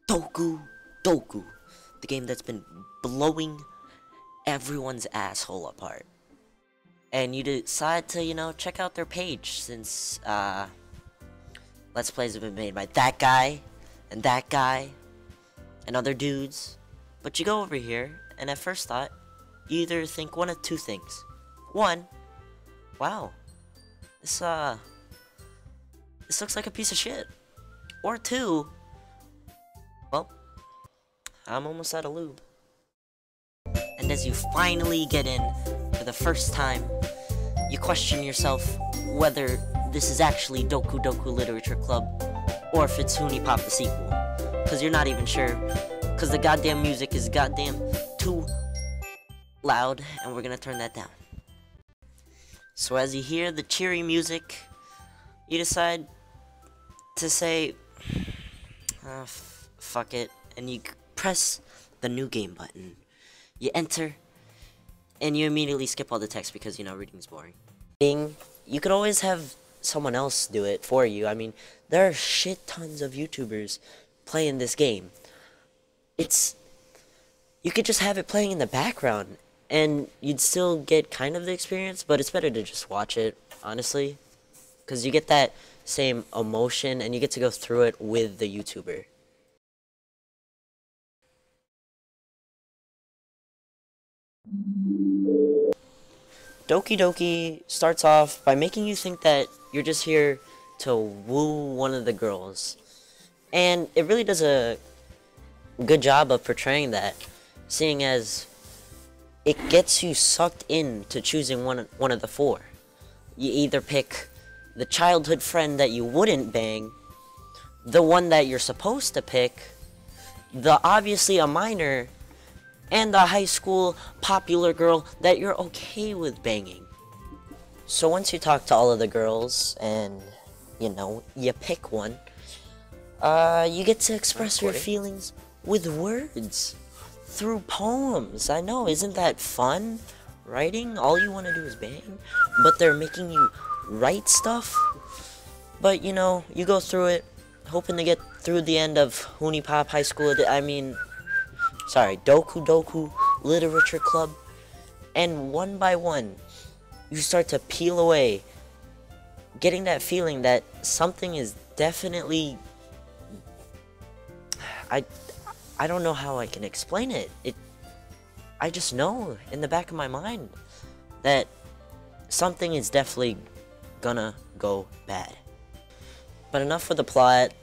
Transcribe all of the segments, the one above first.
Doku, the game that's been blowing everyone's asshole apart. And you decide to, check out their page since, Let's Plays have been made by that guy, and other dudes. But you go over here, and at first thought, you either think one of two things. One, wow, this looks like a piece of shit. Or two, well, I'm almost out of lube. And as you finally get in for the first time, you question yourself whether this is actually Doku Literature Club or if it's Hunipop the sequel. Because you're not even sure. Because the goddamn music is goddamn too loud, and we're gonna turn that down. So as you hear the cheery music, you decide to say, fuck it, and you press the new game button. You enter, and you immediately skip all the text because, reading's boring. You could always have someone else do it for you. I mean, there are shit tons of YouTubers playing this game. You could just have it playing in the background, and you'd still get kind of the experience, but it's better to just watch it, honestly. Because you get that same emotion, and you get to go through it with the YouTuber. Doki starts off by making you think that you're just here to woo one of the girls. And it really does a good job of portraying that, seeing as it gets you sucked in to choosing one of the four. You either pick the childhood friend that you wouldn't bang, the one that you're supposed to pick, the obviously a minor, and the high school popular girl that you're okay with banging. So once you talk to all of the girls and, you pick one, you get to express your feelings with words through poems. I know, isn't that fun? Writing, all you want to do is bang, but they're making you write stuff. But, you go through it, hoping to get through the end of Hunipop High School, Doku Literature Club, and one by one, you start to peel away, getting that feeling that something is definitely, I don't know how I can explain it. I just know in the back of my mind that something is definitely gonna go bad. But enough for the plot.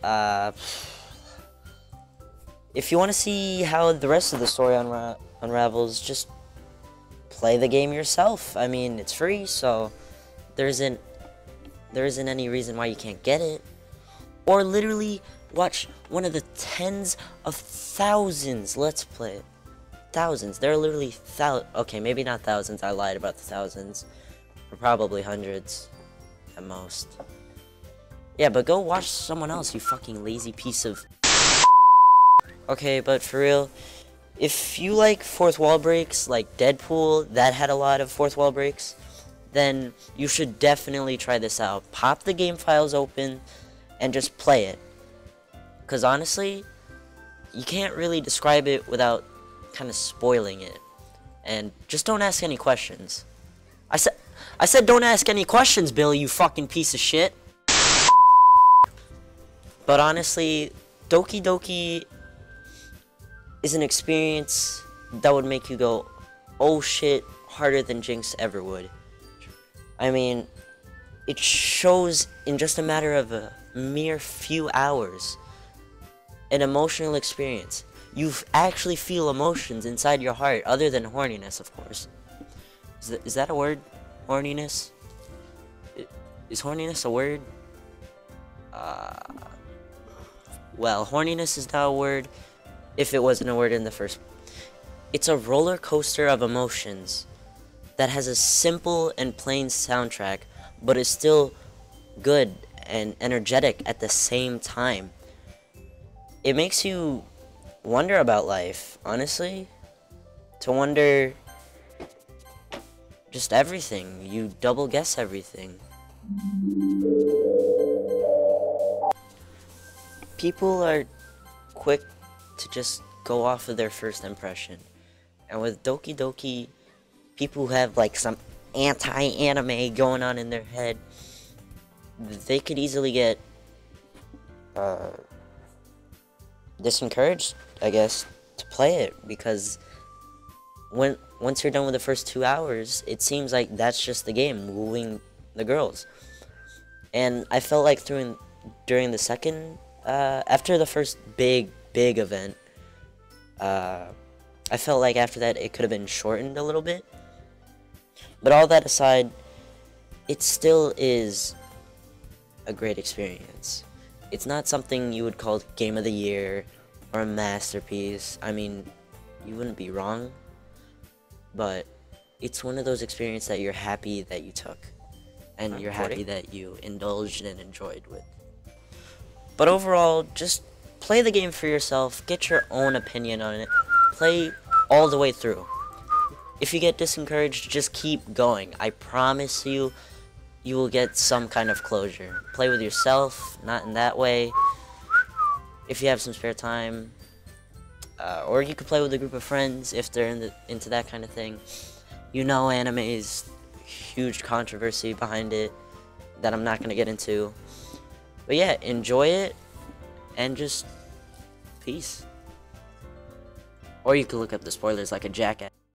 If you want to see how the rest of the story unravels, just play the game yourself. I mean, it's free, so there isn't any reason why you can't get it. Or literally watch one of the tens of thousands Let's Play. Thousands. There are literally okay, maybe not thousands. I lied about the thousands. Or probably hundreds at most. Yeah, but go watch someone else, you fucking lazy piece of... Okay, but for real, if you like fourth wall breaks, like Deadpool, that had a lot of fourth wall breaks, then you should definitely try this out. Pop the game files open and just play it. Because honestly, you can't really describe it without kind of spoiling it. And just don't ask any questions. I said don't ask any questions, Bill, you fucking piece of shit. But honestly, Doki is an experience that would make you go, oh shit, harder than Jinx ever would. I mean, it shows in just a matter of a mere few hours an emotional experience. You actually feel emotions inside your heart, other than horniness, of course. Is that a word? Horniness? Is horniness a word? Well, horniness is not a word if it wasn't a word in the first. It's a roller coaster of emotions that has a simple and plain soundtrack, but is still good and energetic at the same time. It makes you wonder about life, honestly. To wonder just everything. You double guess everything. People are quick to just go off of their first impression. And with Doki Doki, people who have like some anti-anime going on in their head, they could easily get disencouraged, I guess, to play it, because once you're done with the first 2 hours, it seems like that's just the game, wooing the girls. And I felt like during the second, after the first big event, I felt like after that it could have been shortened a little bit. But all that aside, it still is a great experience. It's not something you would call game of the year or a masterpiece. I mean, you wouldn't be wrong, but it's one of those experiences that you're happy that you took, and you're happy that you indulged and enjoyed with. But overall, just play the game for yourself, get your own opinion on it, play all the way through. If you get disencouraged, just keep going. I promise you, you will get some kind of closure. Play with yourself, not in that way. If you have some spare time, or you could play with a group of friends if they're into that kind of thing. You know, anime's huge controversy behind it that I'm not going to get into. But yeah, enjoy it, and just peace. Or you could look up the spoilers like a jackass.